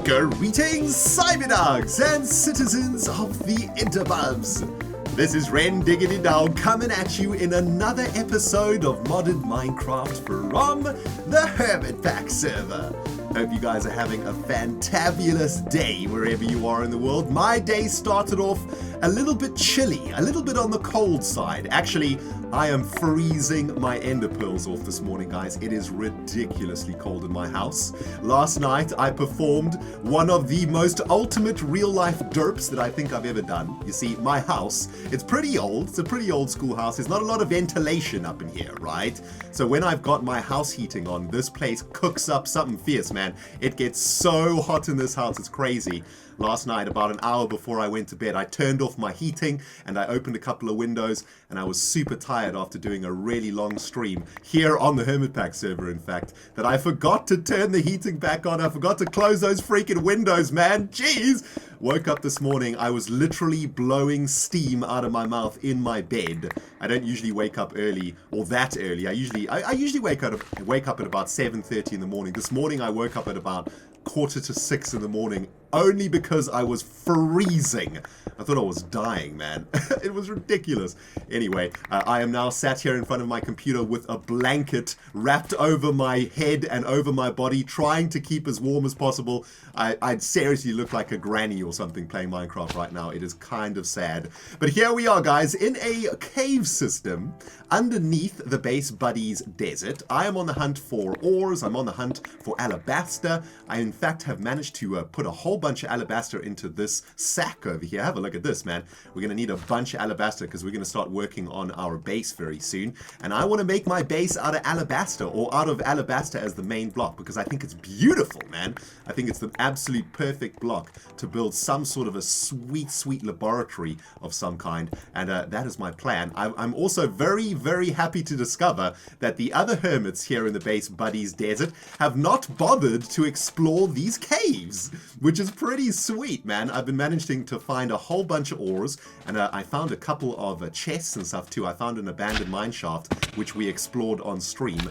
Greetings, cyberdogs and citizens of the interbubs. This is ReNDoG coming at you in another episode of Modded Minecraft from the HermitPack server. Hope you guys are having a fantabulous day wherever you are in the world. My day started off a little bit chilly, a little bit on the cold side. Actually, I am freezing my ender pearls off this morning, guys. It is ridiculously cold in my house. Last night, I performed one of the most ultimate real-life derps that I think I've ever done. You see, my house, it's pretty old. It's a pretty old school house. There's not a lot of ventilation up in here, right? So when I've got my house heating on, this place cooks up something fierce, man. It gets so hot in this house, it's crazy. Last night, about an hour before I went to bed, I turned off my heating and I opened a couple of windows, and I was super tired after doing a really long stream here on the HermitPack server, in fact, that I forgot to turn the heating back on. I forgot to close those freaking windows, man. Jeez! Woke up this morning, I was literally blowing steam out of my mouth in my bed. I don't usually wake up early, or that early. I usually wake up at about 7:30 in the morning. This morning I woke up at about 5:45 in the morning, only because I was freezing. I thought I was dying, man. It was ridiculous. Anyway, I am now sat here in front of my computer with a blanket wrapped over my head and over my body, trying to keep as warm as possible. I'd seriously look like a granny or something playing Minecraft right now. It is kind of sad. But here we are, guys, in a cave system underneath the base buddies desert. I am on the hunt for ores. I'm on the hunt for alabaster. I, in fact, have managed to put a whole bunch of alabaster into this sack over here. Have a look at this, man. We're going to need a bunch of alabaster because we're going to start working on our base very soon. And I want to make my base out of alabaster, or out of alabaster as the main block, because I think it's beautiful, man. I think it's the absolute perfect block to build some sort of a sweet, sweet laboratory of some kind. And that is my plan. I'm also very, very happy to discover that the other hermits here in the base buddies desert have not bothered to explore these caves, which is pretty sweet, man. I've been managing to find a whole bunch of ores, and I found a couple of chests and stuff too. I found an abandoned mine shaft, which we explored on stream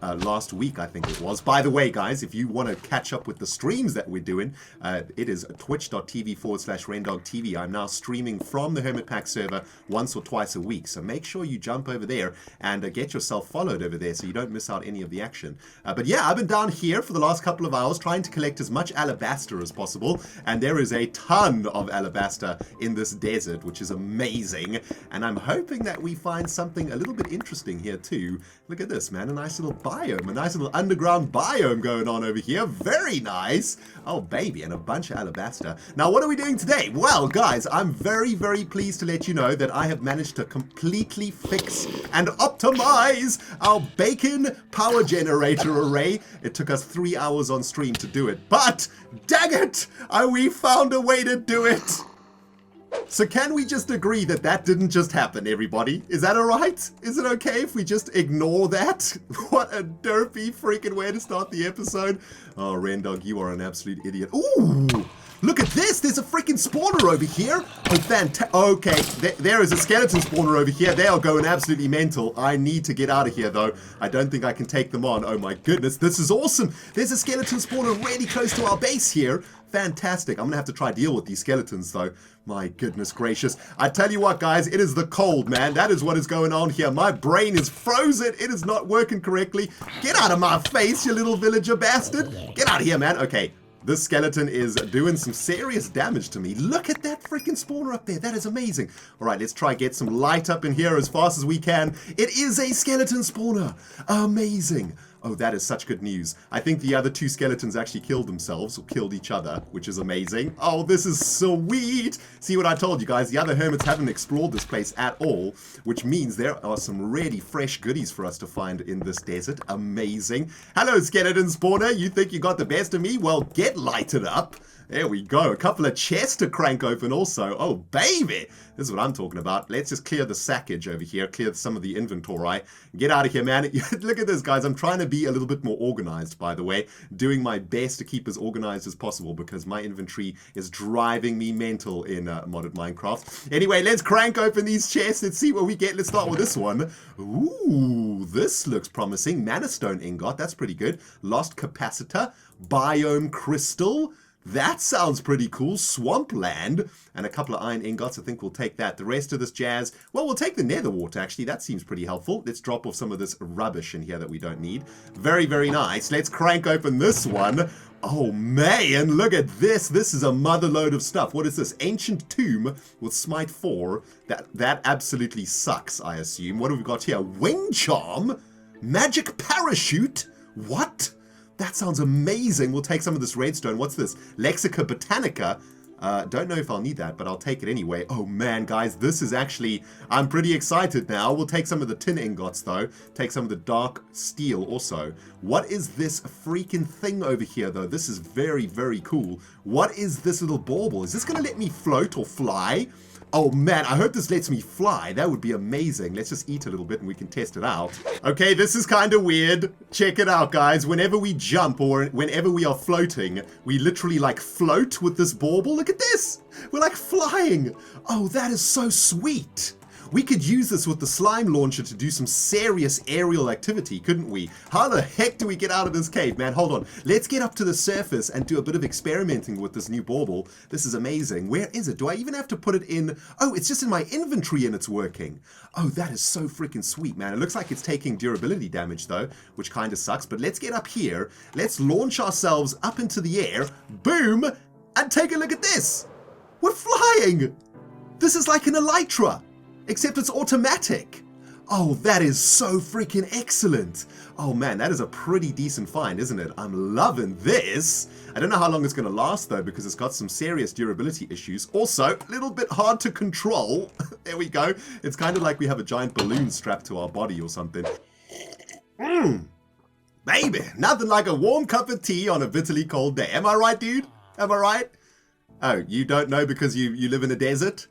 last week, I think it was. By the way, guys, if you want to catch up with the streams that we're doing, it is twitch.tv/ReNDoG. I'm now streaming from the HermitPack server once or twice a week, so make sure you jump over there and get yourself followed over there so you don't miss out any of the action. But yeah, I've been down here for the last couple of hours trying to collect as much alabaster as possible, and there is a ton of alabaster in this desert, which is amazing, and I'm hoping that we find something a little bit interesting here too. Look at this, man, a nice little biome, a nice little underground biome going on over here. Very nice. Oh baby, and a bunch of alabaster. Now what are we doing today? Well, guys, I'm very, very pleased to let you know that I have managed to completely fix and optimize our bacon power generator array. It took us 3 hours on stream to do it, but dang it, we found a way to do it. So can we just agree that that didn't just happen, everybody? Is that alright? Is it okay if we just ignore that? What a derpy freaking way to start the episode. Oh, ReNDoG, you are an absolute idiot. Ooh! Look at this! There's a freaking spawner over here! Oh, fantastic. Okay, there is a skeleton spawner over here. They are going absolutely mental. I need to get out of here, though. I don't think I can take them on. Oh my goodness, this is awesome! There's a skeleton spawner really close to our base here. Fantastic. I'm gonna have to try deal with these skeletons, though. My goodness gracious. I tell you what, guys, it is the cold, man. That is what is going on here. My brain is frozen. It is not working correctly. Get out of my face, you little villager bastard. Get out of here, man. Okay. This skeleton is doing some serious damage to me. Look at that freaking spawner up there. That is amazing. All right, let's try get some light up in here as fast as we can. It is a skeleton spawner. Amazing. Oh, that is such good news. I think the other two skeletons actually killed themselves, or killed each other, which is amazing. Oh, this is sweet. See what I told you guys? The other hermits haven't explored this place at all, which means there are some really fresh goodies for us to find in this desert. Amazing. Hello, skeleton spawner. You think you got the best of me? Well, get lighted up. There we go. A couple of chests to crank open also. Oh, baby. This is what I'm talking about. Let's just clear the sackage over here. Clear some of the inventory. Get out of here, man. Look at this, guys. I'm trying to be a little bit more organized, by the way. Doing my best to keep as organized as possible because my inventory is driving me mental in modded Minecraft. Anyway, let's crank open these chests. Let's see what we get. Let's start with this one. Ooh, this looks promising. Mana stone ingot. That's pretty good. Lost capacitor. Biome crystal. That sounds pretty cool. Swampland and a couple of iron ingots. I think we'll take that. The rest of this jazz, well, we'll take the nether water, actually. That seems pretty helpful. Let's drop off some of this rubbish in here that we don't need. Very, very nice. Let's crank open this one. Oh, man, look at this. This is a mother load of stuff. What is this? Ancient Tomb with Smite 4. That absolutely sucks, I assume. What have we got here? Wing Charm? Magic Parachute? What? That sounds amazing. We'll take some of this redstone. What's this? Lexica Botanica. Don't know if I'll need that, but I'll take it anyway. Oh man, guys, this is actually... I'm pretty excited now. We'll take some of the tin ingots, though. Take some of the dark steel also. What is this freaking thing over here, though? This is very, very cool. What is this little bauble? Is this going to let me float or fly? Oh man, I hope this lets me fly. That would be amazing. Let's just eat a little bit and we can test it out. Okay, this is kind of weird. Check it out, guys. Whenever we jump or whenever we are floating, we literally like float with this bauble. Look at this. We're like flying. Oh, that is so sweet. We could use this with the slime launcher to do some serious aerial activity, couldn't we? How the heck do we get out of this cave, man? Hold on. Let's get up to the surface and do a bit of experimenting with this new bauble. This is amazing. Where is it? Do I even have to put it in? Oh, it's just in my inventory and it's working. Oh, that is so freaking sweet, man. It looks like it's taking durability damage, though, which kind of sucks. But let's get up here. Let's launch ourselves up into the air. Boom! And take a look at this. We're flying. This is like an elytra. Except it's automatic. Oh, that is so freaking excellent. Oh man, that is a pretty decent find, isn't it? I'm loving this. I don't know how long it's going to last though, because it's got some serious durability issues. Also, a little bit hard to control. There we go. It's kind of like we have a giant balloon strapped to our body or something. Baby, nothing like a warm cup of tea on a bitterly cold day. Am I right, dude? Am I right? Oh, you don't know because you live in a desert?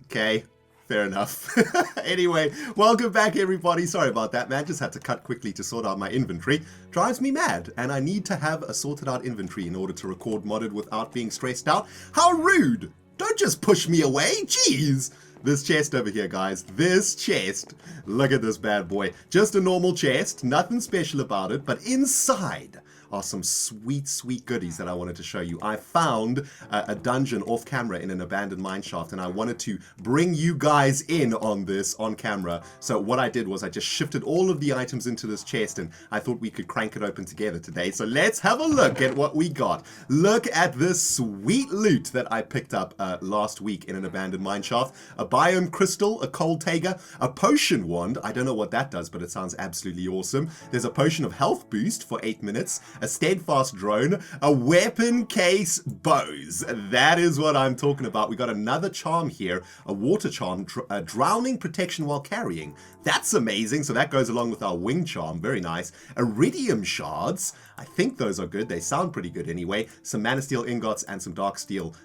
Okay. Fair enough. Anyway, welcome back everybody. Sorry about that, man. Just had to cut quickly to sort out my inventory. Drives me mad, and I need to have a sorted out inventory in order to record modded without being stressed out. How rude! Don't just push me away, jeez! This chest over here, guys. This chest. Look at this bad boy. Just a normal chest, nothing special about it, but inside are some sweet, sweet goodies that I wanted to show you. I found a dungeon off camera in an abandoned mineshaft, and I wanted to bring you guys in on this on camera. So what I did was I just shifted all of the items into this chest, and I thought we could crank it open together today. So let's have a look at what we got. Look at this sweet loot that I picked up last week in an abandoned mineshaft. A biome crystal, a coal taiga, a potion wand. I don't know what that does, but it sounds absolutely awesome. There's a potion of health boost for 8 minutes, a steadfast drone, a weapon case bows. That is what I'm talking about. We got another charm here, a water charm, drowning protection while carrying. That's amazing. So that goes along with our wing charm. Very nice. Iridium shards. I think those are good. They sound pretty good anyway. Some mana steel ingots and some dark steel.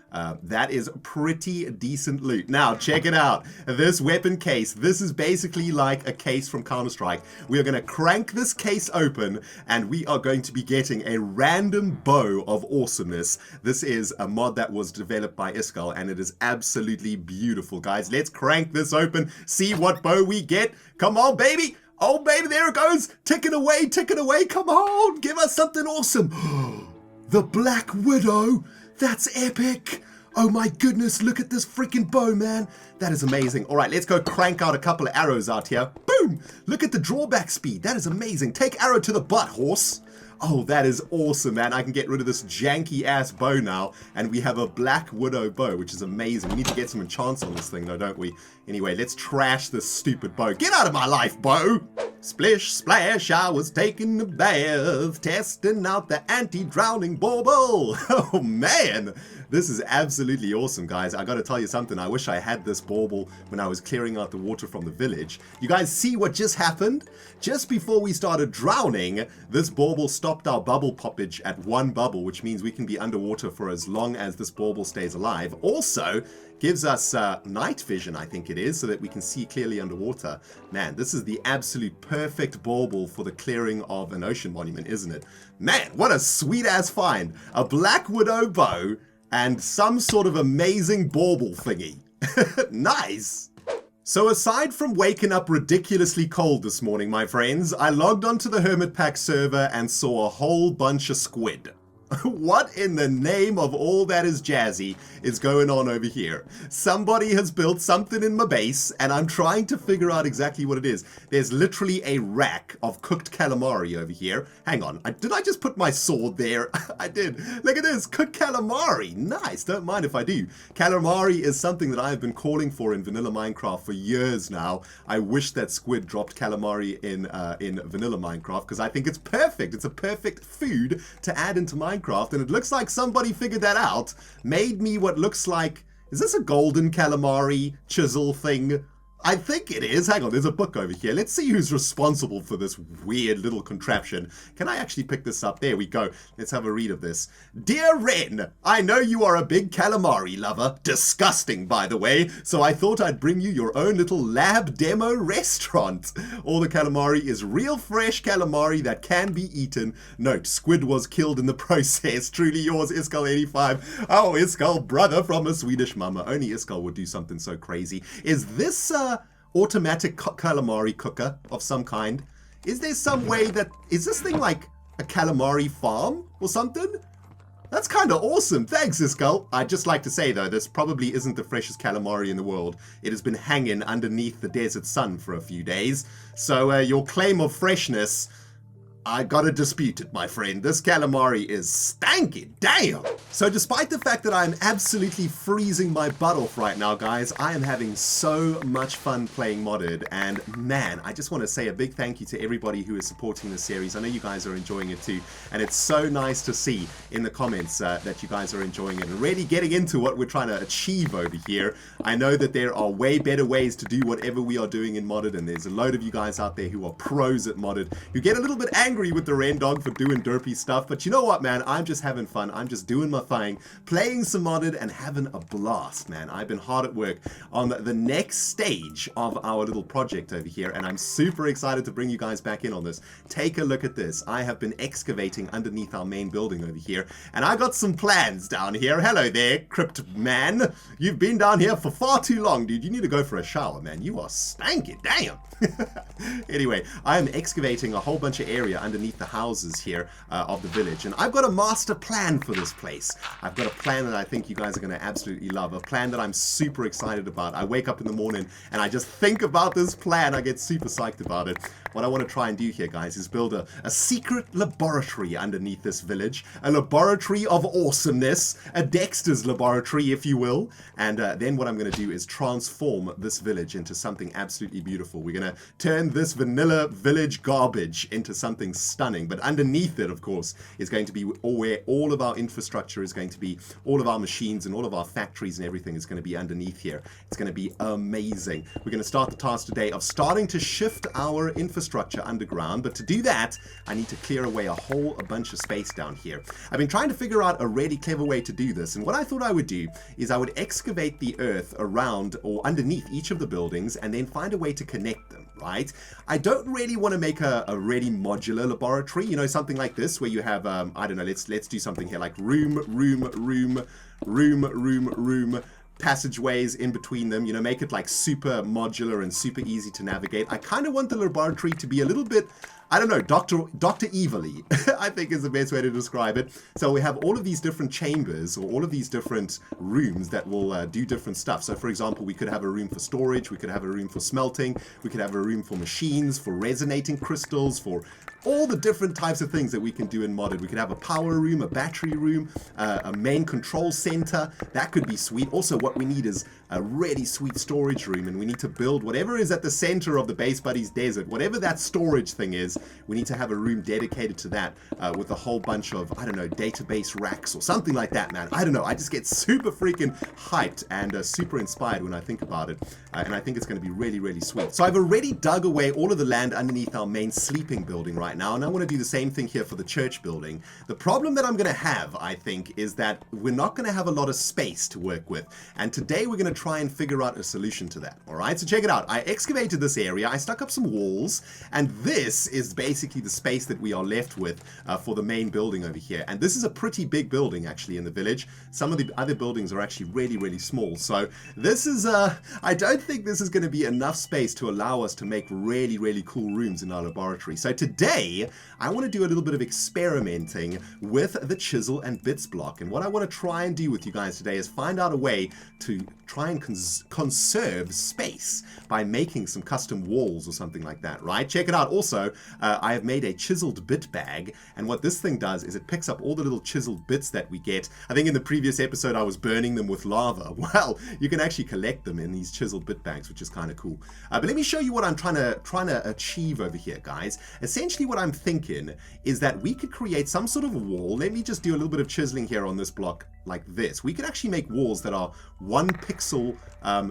That is pretty decent loot. Now, check it out. This weapon case. This is basically like a case from Counter-Strike. We are going to crank this case open and we are going to be getting a random bow of awesomeness. This is a mod that was developed by Iskall and it is absolutely beautiful, guys. Let's crank this open. See what bow we get. Come on, baby. Oh, baby, there it goes. Ticking away, ticking away. Come on, give us something awesome. The Black Widow. That's epic. Oh my goodness, look at this freaking bow, man. That is amazing. All right, let's go crank out a couple of arrows out here. Boom. Look at the drawback speed. That is amazing. Take arrow to the butt, horse. Oh, that is awesome, man. I can get rid of this janky-ass bow now, and we have a Black Widow bow, which is amazing. We need to get some enchants on this thing, though, don't we? Anyway, let's trash this stupid bow. Get out of my life, bow! Splish, splash, I was taking a bath, testing out the anti-drowning bauble. Oh, man! This is absolutely awesome, guys. I gotta tell you something. I wish I had this bauble when I was clearing out the water from the village. You guys see what just happened? Just before we started drowning, this bauble stopped our bubble poppage at 1 bubble, which means we can be underwater for as long as this bauble stays alive. Also, gives us night vision, I think it is, so that we can see clearly underwater. Man, this is the absolute perfect bauble for the clearing of an ocean monument, isn't it? Man, what a sweet-ass find. A Black Widow bow and some sort of amazing bauble thingy. Nice! So aside from waking up ridiculously cold this morning, my friends, I logged onto the HermitPack server and saw a whole bunch of squid. What in the name of all that is jazzy is going on over here? Somebody has built something in my base, and I'm trying to figure out exactly what it is. There's literally a rack of cooked calamari over here. Hang on, did I just put my sword there? I did. Look at this, cooked calamari. Nice, don't mind if I do. Calamari is something that I have been calling for in vanilla Minecraft for years now. I wish that Squid dropped calamari in vanilla Minecraft, because I think it's perfect. It's a perfect food to add into Minecraft, and it looks like somebody figured that out, made me what looks like, is this a golden calamari chisel thing? I think it is. Hang on, there's a book over here. Let's see who's responsible for this weird little contraption. Can I actually pick this up? There we go. Let's have a read of this. Dear Ren, I know you are a big calamari lover. Disgusting, by the way. So I thought I'd bring you your own little lab demo restaurant. All the calamari is real fresh calamari that can be eaten. Note, Squid was killed in the process. Truly yours, Iskal85. Oh, Iskal, brother from a Swedish mama. Only Iskal would do something so crazy. Is this, automatic calamari cooker of some kind? Is there some way that... Is this thing like a calamari farm or something? That's kind of awesome. Thanks, Iskal. I'd just like to say, though, this probably isn't the freshest calamari in the world. It has been hanging underneath the desert sun for a few days. So your claim of freshness... I gotta dispute it, my friend. This calamari is stanky, damn! So despite the fact that I'm absolutely freezing my butt off right now, guys, I am having so much fun playing Modded, and man, I just want to say a big thank you to everybody who is supporting this series. I know you guys are enjoying it too, and it's so nice to see in the comments that you guys are enjoying it and really getting into what we're trying to achieve over here. I know that there are way better ways to do whatever we are doing in Modded, and there's a load of you guys out there who are pros at Modded, who get a little bit angry with the ReNDoG for doing derpy stuff, but you know what, man, I'm just having fun. I'm just doing my thing, playing some Modded and having a blast, man. I've been hard at work on the next stage of our little project over here, and I'm super excited to bring you guys back in on this. Take a look at this. I have been excavating underneath our main building over here, and I got some plans down here. Hello there, Crypt Man. You've been down here for far too long, dude. You need to go for a shower, man. You are stanky, damn. Anyway, I am excavating a whole bunch of area underneath the houses here of the village, and I've got a master plan for this place. I've got a plan that I think you guys are going to absolutely love, a plan that I'm super excited about. I wake up in the morning and I just think about this plan. I get super psyched about it. What I want to try and do here, guys, is build a secret laboratory underneath this village, a laboratory of awesomeness, a Dexter's laboratory, if you will, and then what I'm going to do is transform this village into something absolutely beautiful. We're going to turn this vanilla village garbage into something stunning, but underneath it, of course, is going to be where all of our infrastructure is going to be, all of our machines and all of our factories and everything is going to be underneath here. It's going to be amazing. We're going to start the task today of starting to shift our infrastructure underground, but to do that, I need to clear away a bunch of space down here. I've been trying to figure out a really clever way to do this, and what I thought I would do is I would excavate the earth around or underneath each of the buildings and then find a way to connect them. Right? I don't really want to make a really modular laboratory, you know, something like this where you have, I don't know, let's do something here like room, passageways in between them, you know, make it like super modular and super easy to navigate. I kind of want the laboratory to be a little bit, I don't know, Dr. Evil-y, I think is the best way to describe it. So we have all of these different chambers or all of these different rooms that will do different stuff. So for example, we could have a room for storage, we could have a room for smelting, we could have a room for machines, for resonating crystals, for all the different types of things that we can do in Modded. We could have a power room, a battery room, a main control center. That could be sweet. Also, what we need is a really sweet storage room, and we need to build whatever is at the center of the Base Buddies desert, whatever that storage thing is, we need to have a room dedicated to that with a whole bunch of, I don't know, database racks or something like that, man. I don't know. I just get super freaking hyped and super inspired when I think about it, and I think it's going to be really, really sweet. So I've already dug away all of the land underneath our main sleeping building right now, and I want to do the same thing here for the church building. The problem that I'm going to have, I think, is that we're not going to have a lot of space to work with. And today we're going to try and figure out a solution to that. All right, so check it out. I excavated this area, I stuck up some walls, and this is basically the space that we are left with for the main building over here. And this is a pretty big building actually in the village. Some of the other buildings are actually really, really small. So this is, I don't think this is going to be enough space to allow us to make really, really cool rooms in our laboratory. So today, I want to do a little bit of experimenting with the chisel and bits block. And what I want to try and do with you guys today is find out a way to try and conserve space by making some custom walls or something like that, right? Check it out. Also, I have made a chiseled bit bag, and what this thing does is it picks up all the little chiseled bits that we get. I think in the previous episode I was burning them with lava. Well, you can actually collect them in these chiseled bit bags, which is kind of cool. But let me show you what I'm trying to achieve over here, guys. Essentially what I'm thinking is that we could create some sort of a wall. Let me just do a little bit of chiseling here on this block like this. We could actually make walls that are 1 pixel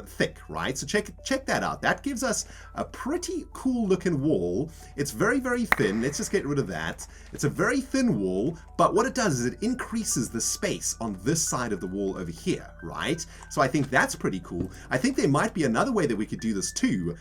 thick, right? So check that out. That gives us a pretty cool looking wall. It's very, very thin. Let's just get rid of that. It's a very thin wall, but what it does is it increases the space on this side of the wall over here, right? So I think that's pretty cool. I think there might be another way that we could do this too,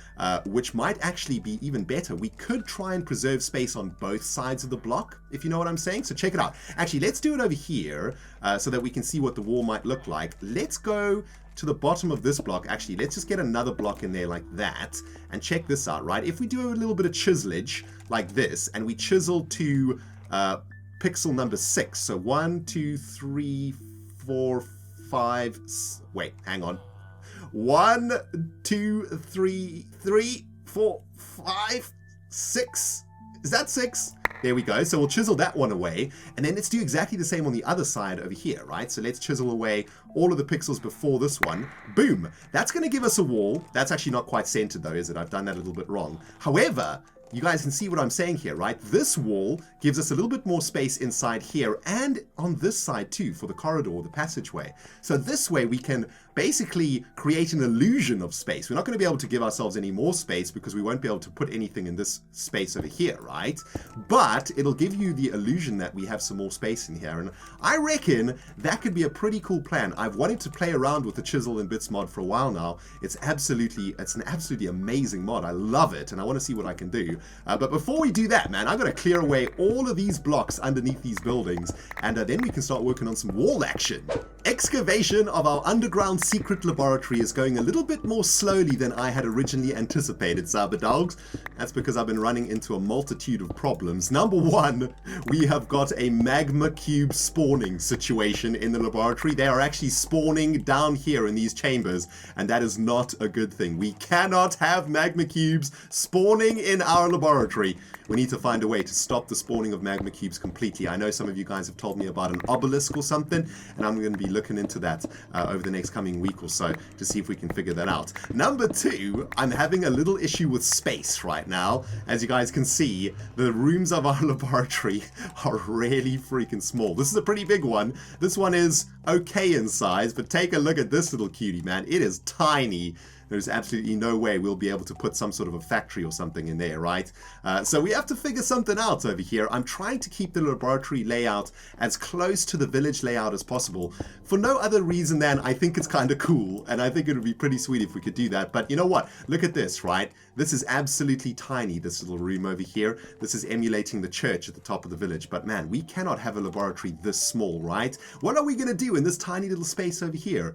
which might actually be even better. We could try and preserve space on both sides of the block, if you know what I'm saying. So check it out. Actually, let's do it over here so that we can see what the wall might look like. Let's go to the bottom of this block. Actually, let's just get another block in there like that, and check this out, right? If we do a little bit of chiselage like this, and we chisel to pixel number 6, so 1, 2, 3, 4, 5, wait, hang on. 1, 2, 3, 4, 5, 6. Is that 6? There we go. So we'll chisel that one away, and then let's do exactly the same on the other side over here, right? So let's chisel away all of the pixels before this one. Boom. That's going to give us a wall. That's actually not quite centered though, is it? I've done that a little bit wrong. However, you guys can see what I'm saying here, right? This wall gives us a little bit more space inside here and on this side too for the corridor, the passageway. So this way we can basically create an illusion of space. We're not going to be able to give ourselves any more space because we won't be able to put anything in this space over here, right? But it'll give you the illusion that we have some more space in here. And I reckon that could be a pretty cool plan. I've wanted to play around with the Chisel and Bits mod for a while now. It's an absolutely amazing mod. I love it, and I want to see what I can do. But before we do that, man, I've got to clear away all of these blocks underneath these buildings, and then we can start working on some wall action. Excavation of our underground secret laboratory is going a little bit more slowly than I had originally anticipated, Cyberdogs. That's because I've been running into a multitude of problems. Number one, we have got a magma cube spawning situation in the laboratory. They are actually spawning down here in these chambers, and that is not a good thing. We cannot have magma cubes spawning in our laboratory. We need to find a way to stop the spawning of magma cubes completely. I know some of you guys have told me about an obelisk or something, and I'm going to be looking into that over the next coming week or so to see if we can figure that out. Number two, I'm having a little issue with space right now. As you guys can see, the rooms of our laboratory are really freaking small. This is a pretty big one. This one is okay in size, but take a look at this little cutie, man. It is tiny. There's absolutely no way we'll be able to put some sort of a factory or something in there, right? So we have to figure something out over here. I'm trying to keep the laboratory layout as close to the village layout as possible for no other reason than I think it's kind of cool, and I think it would be pretty sweet if we could do that. But you know what? Look at this, right? This is absolutely tiny, this little room over here. This is emulating the church at the top of the village. But man, we cannot have a laboratory this small, right? What are we going to do in this tiny little space over here?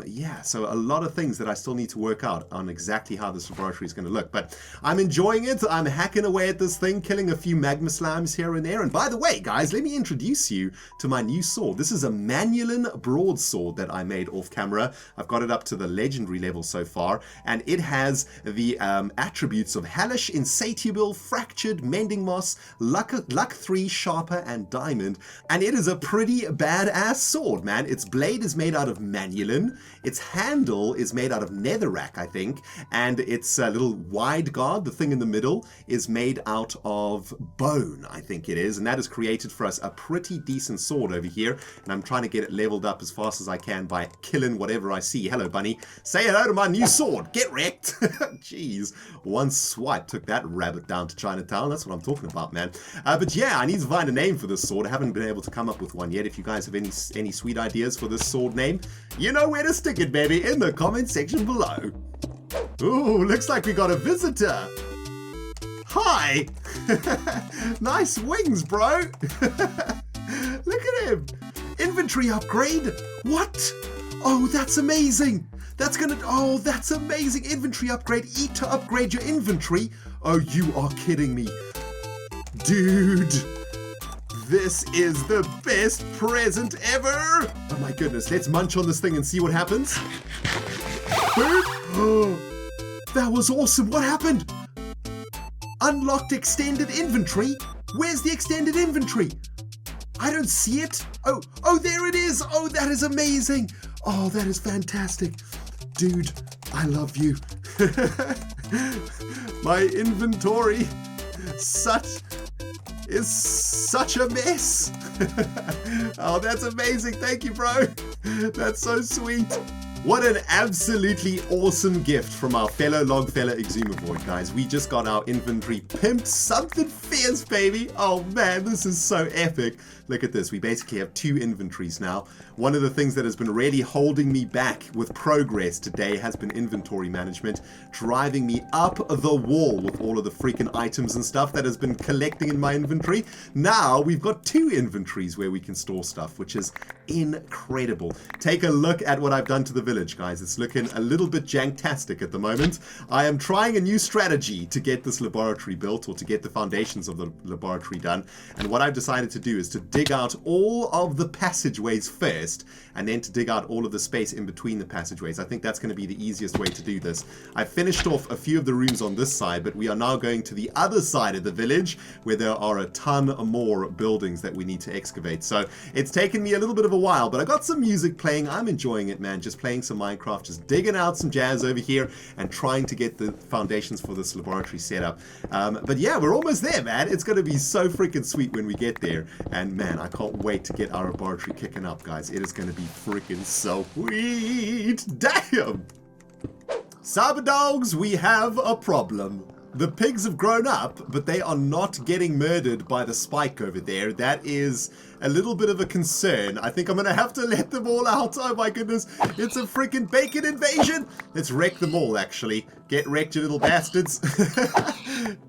Yeah, so a lot of things that I still need to work out on exactly how this laboratory is going to look. But I'm enjoying it. I'm hacking away at this thing, killing a few magma slimes here and there. And by the way, guys, let me introduce you to my new sword. This is a Manulin broadsword that I made off camera. I've got it up to the legendary level so far, and it has the attributes of hellish, insatiable, fractured, mending moss, luck 3, sharper, and diamond. And it is a pretty badass sword, man. Its blade is made out of Manulin. Its handle is made out of netherrack, I think, and its little wide guard, the thing in the middle, is made out of bone, I think it is, and that has created for us a pretty decent sword over here, and I'm trying to get it leveled up as fast as I can by killing whatever I see. Hello, bunny. Say hello to my new sword. Get wrecked. Jeez. One swipe took that rabbit down to Chinatown. That's what I'm talking about, man. But yeah, I need to find a name for this sword. I haven't been able to come up with one yet. If you guys have any sweet ideas for this sword name, you know know where to stick it, baby, in the comment section below. Ooh, looks like we got a visitor. Hi. Nice wings, bro. Look at him. Inventory upgrade. What? Oh, that's amazing. That's amazing. Inventory upgrade. Eat to upgrade your inventory. Oh, you are kidding me. Dude. This is the best present ever. Oh my goodness. Let's munch on this thing and see what happens. Oh, that was awesome. What happened? Unlocked extended inventory. Where's the extended inventory? I don't see it. Oh, there it is. Oh, that is amazing. Oh, that is fantastic. Dude, I love you. My inventory is such a mess. Oh, that's amazing. Thank you, bro. That's so sweet. What an absolutely awesome gift from our fellow Longfellow Xisuma board, guys. We just got our inventory pimped. Something fierce, baby. Oh man, this is so epic. Look at this. We basically have 2 inventories now. One of the things that has been really holding me back with progress today has been inventory management, driving me up the wall with all of the freaking items and stuff that has been collecting in my inventory. Now we've got 2 inventories where we can store stuff, which is incredible. Take a look at what I've done to the village, guys. It's looking a little bit janktastic at the moment. I am trying a new strategy to get this laboratory built, or to get the foundations of the laboratory done. And what I've decided to do is to dig out all of the passageways first, and then to dig out all of the space in between the passageways. I think that's going to be the easiest way to do this. I finished off a few of the rooms on this side, but we are now going to the other side of the village where there are a ton more buildings that we need to excavate. So it's taken me a little bit of a while, but I got some music playing. I'm enjoying it, man. Just playing some Minecraft, just digging out some jazz over here and trying to get the foundations for this laboratory set up. But yeah, we're almost there, man. It's going to be so freaking sweet when we get there. And man, I can't wait to get our laboratory kicking up, guys. It is going to be freaking so sweet. Damn! Cyber dogs, we have a problem. The pigs have grown up, but they are not getting murdered by the spike over there. That is a little bit of a concern. I think I'm going to have to let them all out. Oh my goodness. It's a freaking bacon invasion. Let's wreck them all, actually. Get wrecked, you little bastards.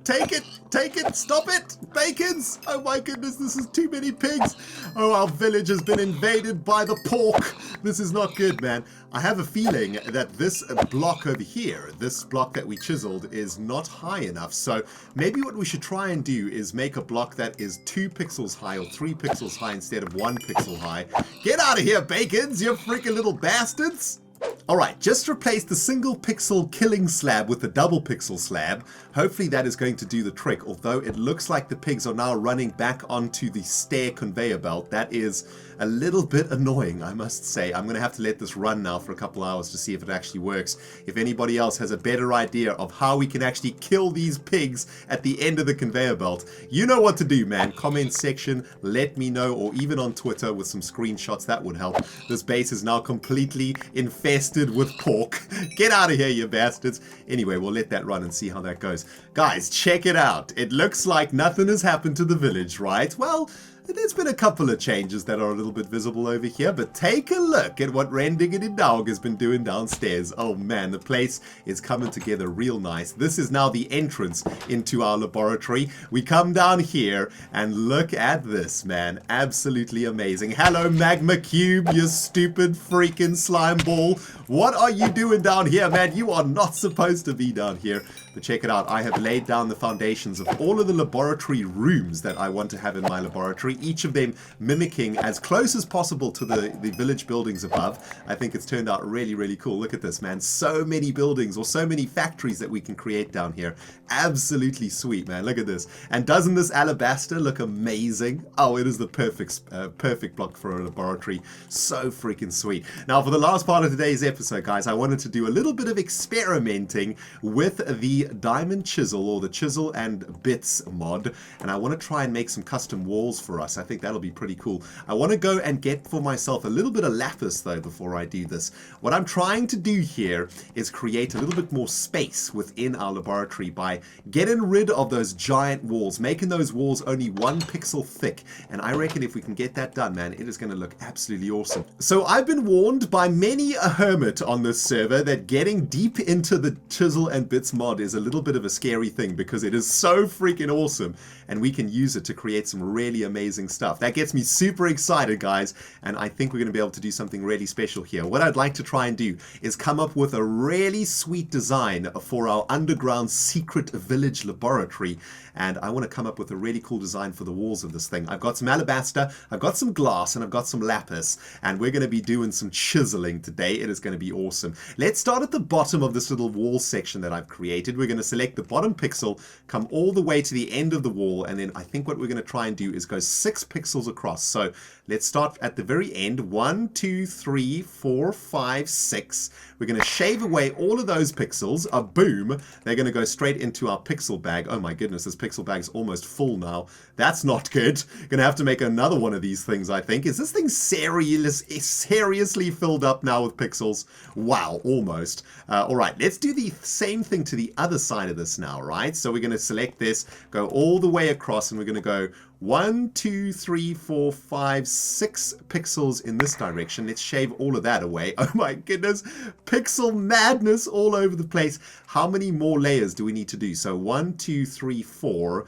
Take it. Take it. Stop it. Bacons. Oh my goodness. This is too many pigs. Oh, our village has been invaded by the pork. This is not good, man. I have a feeling that this block over here, this block that we chiseled, is not high enough. So maybe what we should try and do is make a block that is 2 pixels high or 3 pixels high instead of 1 pixel high. Get out of here, bacons, you freaking little bastards. Alright, just replace the single pixel killing slab with the double pixel slab. Hopefully that is going to do the trick, although it looks like the pigs are now running back onto the stair conveyor belt. That is a little bit annoying, I must say. I'm going to have to let this run now for a couple hours to see if it actually works. If anybody else has a better idea of how we can actually kill these pigs at the end of the conveyor belt, you know what to do, man. Comment section, let me know, or even on Twitter with some screenshots, that would help. This base is now completely infested with pork. Get out of here, you bastards. Anyway, we'll let that run and see how that goes. Guys, check it out. It looks like nothing has happened to the village, right? Well, there's been a couple of changes that are a little bit visible over here, but take a look at what ReNDoG has been doing downstairs. Oh man, the place is coming together real nice. This is now the entrance into our laboratory. We come down here and look at this, man. Absolutely amazing. Hello, Magma Cube, you stupid freaking slime ball. What are you doing down here, man? You are not supposed to be down here. But check it out. I have laid down the foundations of all of the laboratory rooms that I want to have in my laboratory, each of them mimicking as close as possible to the village buildings above. I think it's turned out really, really cool. Look at this, man. So many buildings or so many factories that we can create down here. Absolutely sweet, man. Look at this. And doesn't this alabaster look amazing? Oh, it is the perfect block for a laboratory. So freaking sweet. Now, for the last part of today's episode, guys, I wanted to do a little bit of experimenting with the the diamond chisel, or the chisel and bits mod, and I want to try and make some custom walls for us. I think that'll be pretty cool. I want to go and get for myself a little bit of lapis though before I do this. What I'm trying to do here is create a little bit more space within our laboratory by getting rid of those giant walls, making those walls only 1 pixel thick, and I reckon if we can get that done, man, it is going to look absolutely awesome. So I've been warned by many a hermit on this server that getting deep into the chisel and bits mod is a little bit of a scary thing because it is so freaking awesome and we can use it to create some really amazing stuff. That gets me super excited, guys, and I think we're going to be able to do something really special here. What I'd like to try and do is come up with a really sweet design for our underground secret village laboratory, and I want to come up with a really cool design for the walls of this thing. I've got some alabaster, I've got some glass, and I've got some lapis, and we're going to be doing some chiseling today. It is going to be awesome. Let's start at the bottom of this little wall section that I've created. We're going to select the bottom pixel, come all the way to the end of the wall, and then I think what we're going to try and do is go 6 pixels across. So let's start at the very end. 1, 2, 3, 4, 5, 6. We're going to shave away all of those pixels. Boom. They're going to go straight into our pixel bag. Oh my goodness, this pixel bag's almost full now. That's not good. Going to have to make another one of these things, I think. Is this thing seriously filled up now with pixels? Wow, almost. All right, let's do the same thing to the other side of this now, right? So we're going to select this, go all the way across, and we're going to go 1, 2, 3, 4, 5, 6 pixels in this direction. Let's shave all of that away. Oh my goodness, pixel madness all over the place. How many more layers do we need to do? So 1, 2, 3, 4.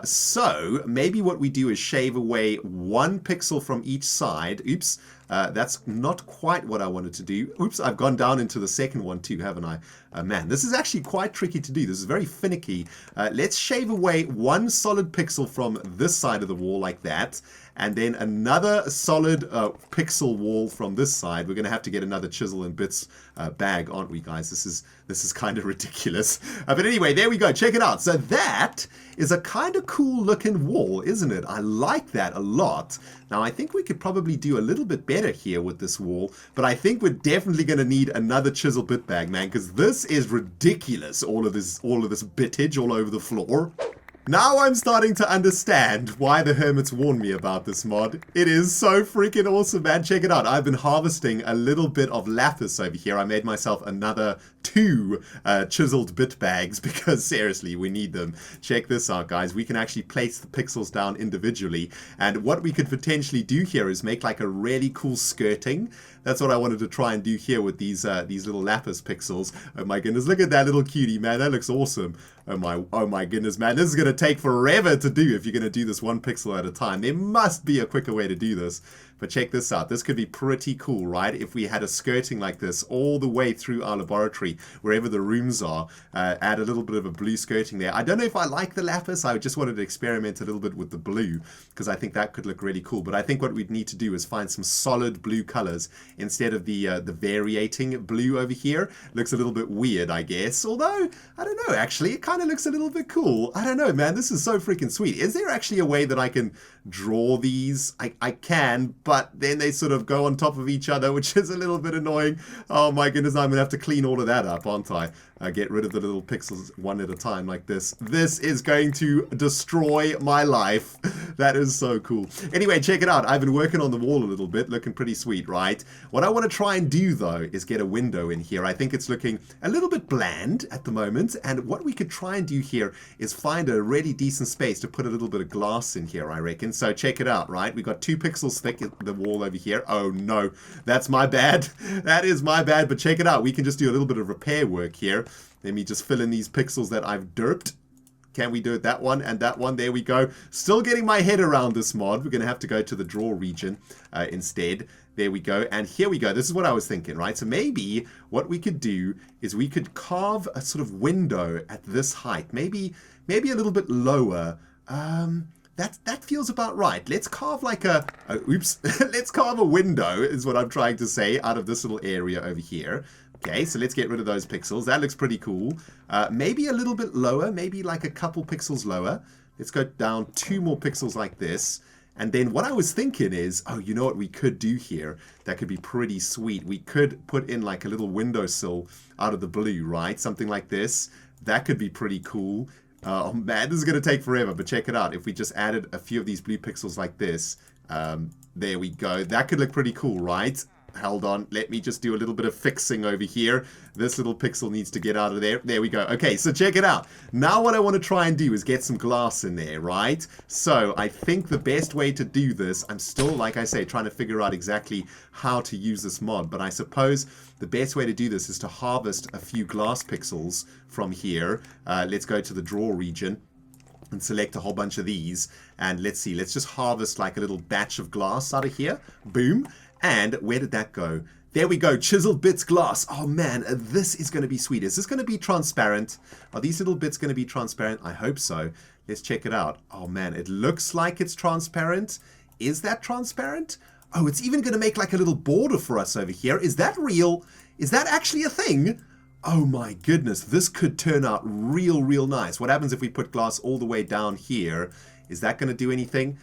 So maybe what we do is shave away 1 pixel from each side. Oops, that's not quite what I wanted to do. Oops, I've gone down into the second one too, haven't I? Man, this is actually quite tricky to do. This is very finicky. Let's shave away 1 solid pixel from this side of the wall like that, and then another solid pixel wall from this side. We're going to have to get another chisel and bits bag, aren't we, guys? This is kind of ridiculous. But anyway, there we go. Check it out. So that is a kind of cool looking wall, isn't it? I like that a lot. Now, I think we could probably do a little bit better here with this wall, but I think we're definitely going to need another chisel bit bag, man, because this is ridiculous. All of this bitage all over the floor. Now I'm starting to understand why the hermits warned me about this mod. It is so freaking awesome, man. Check it out. I've been harvesting a little bit of lapis over here. I made myself another 2 chiseled bit bags because seriously, we need them. Check this out, guys. We can actually place the pixels down individually. And what we could potentially do here is make like a really cool skirting. That's what I wanted to try and do here with these little lapis pixels. Oh my goodness, look at that little cutie, man. That looks awesome. Oh my goodness, man. This is going to take forever to do if you're going to do this 1 pixel at a time. There must be a quicker way to do this. But check this out. This could be pretty cool, right? If we had a skirting like this all the way through our laboratory, wherever the rooms are, add a little bit of a blue skirting there. I don't know if I like the lapis. I just wanted to experiment a little bit with the blue because I think that could look really cool. But I think what we'd need to do is find some solid blue colors instead of the variating blue over here. Looks a little bit weird, I guess. Although, I don't know, actually, it kind of looks a little bit cool. I don't know, man. This is so freaking sweet. Is there actually a way that I can draw these? I can, but then they sort of go on top of each other, which is a little bit annoying. Oh my goodness, I'm gonna have to clean all of that up, aren't I? Get rid of the little pixels one at a time like this. This is going to destroy my life. That is so cool. Anyway, check it out. I've been working on the wall a little bit, looking pretty sweet, right? What I want to try and do, though, is get a window in here. I think it's looking a little bit bland at the moment, and what we could try and do here is find a really decent space to put a little bit of glass in here, I reckon. So check it out, right? We've got 2 pixels thick at the wall over here. Oh no, that's my bad. That is my bad, but check it out. We can just do a little bit of repair work here. Let me just fill in these pixels that I've derped. Can we do it? That one and that one. There we go. Still getting my head around this mod. We're going to have to go to the draw region instead. There we go. And here we go. This is what I was thinking, right? So maybe what we could do is we could carve a sort of window at this height. Maybe a little bit lower. That feels about right. Let's carve like let's carve a window is what I'm trying to say out of this little area over here. Okay, so let's get rid of those pixels. That looks pretty cool. Maybe a little bit lower, maybe like a couple pixels lower. Let's go down 2 more pixels like this. And then what I was thinking is, oh, you know what we could do here? That could be pretty sweet. We could put in like a little windowsill out of the blue, right? Something like this. That could be pretty cool. Oh man, this is going to take forever, but check it out. If we just added a few of these blue pixels like this, there we go. That could look pretty cool, right? Hold on, let me just do a little bit of fixing over here. This little pixel needs to get out of there. There we go. Okay, so check it out. Now what I want to try and do is get some glass in there, right? So I think the best way to do this, I'm still, like I say, trying to figure out exactly how to use this mod, but I suppose the best way to do this is to harvest a few glass pixels from here. Let's go to the draw region and select a whole bunch of these, and let's see, let's just harvest like a little batch of glass out of here. Boom. And where did that go? There we go, chiseled bits glass. Oh man, this is going to be sweet. Is this going to be transparent? Are these little bits going to be transparent? I hope so. Let's check it out. Oh man, it looks like it's transparent. Is that transparent? Oh, it's even going to make like a little border for us over here. Is that real? Is that actually a thing? Oh my goodness, this could turn out real nice. What happens if we put glass all the way down here? Is that going to do anything?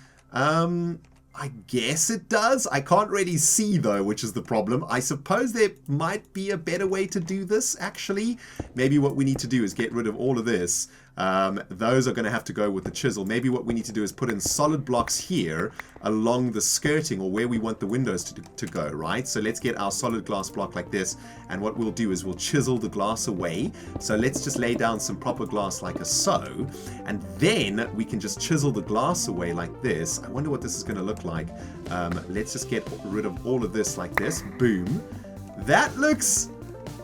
I guess it does. I can't really see though, which is the problem. I suppose there might be a better way to do this, actually. Maybe what we need to do is get rid of all of this. Those are going to have to go with the chisel. Maybe what we need to do is put in solid blocks here along the skirting or where we want the windows to go, right? So let's get our solid glass block like this, and what we'll do is we'll chisel the glass away. So let's just lay down some proper glass like a so, and then we can just chisel the glass away like this. I wonder what this is going to look like. Let's just get rid of all of this like this. Boom. That looks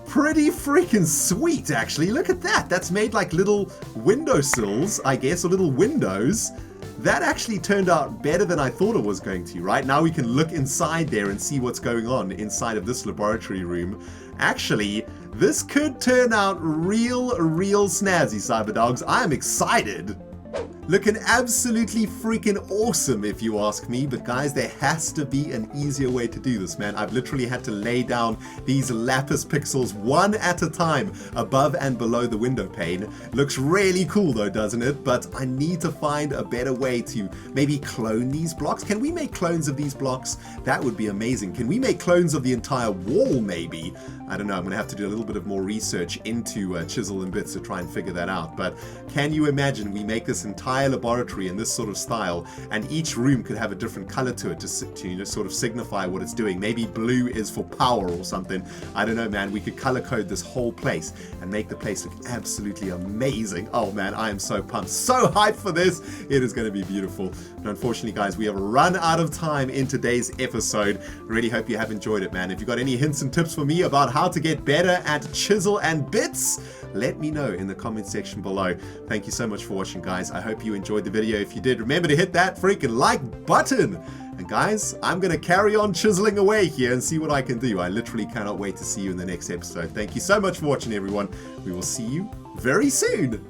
pretty freaking sweet, actually. Look at that. That's made like little windowsills, I guess, or little windows. That actually turned out better than I thought it was going to, right? Now we can look inside there and see what's going on inside of this laboratory room. Actually, this could turn out real snazzy, Cyberdogs. I am excited. Looking absolutely freaking awesome, if you ask me. But guys, there has to be an easier way to do this, man. I've literally had to lay down these lapis pixels one at a time above and below the window pane. Looks really cool though, doesn't it? But I need to find a better way to maybe clone these blocks. Can we make clones of these blocks? That would be amazing. Can we make clones of the entire wall, maybe? I don't know. I'm going to have to do a little bit of more research into Chisel and Bits to try and figure that out. But can you imagine we make this entire laboratory in this sort of style, and each room could have a different color to it to you know, sort of signify what it's doing. Maybe blue is for power or something. I don't know, man. We could color code this whole place and make the place look absolutely amazing. Oh man, I am so pumped, so hyped for this. It is going to be beautiful. But unfortunately, guys, we have run out of time in today's episode. Really hope you have enjoyed it, man. If you got any hints and tips for me about how to get better at Chisel and Bits, let me know in the comment section below. Thank you so much for watching, guys. I hope you enjoyed the video. If you did, remember to hit that freaking like button. And guys, I'm going to carry on chiseling away here and see what I can do. I literally cannot wait to see you in the next episode. Thank you so much for watching, everyone. We will see you very soon.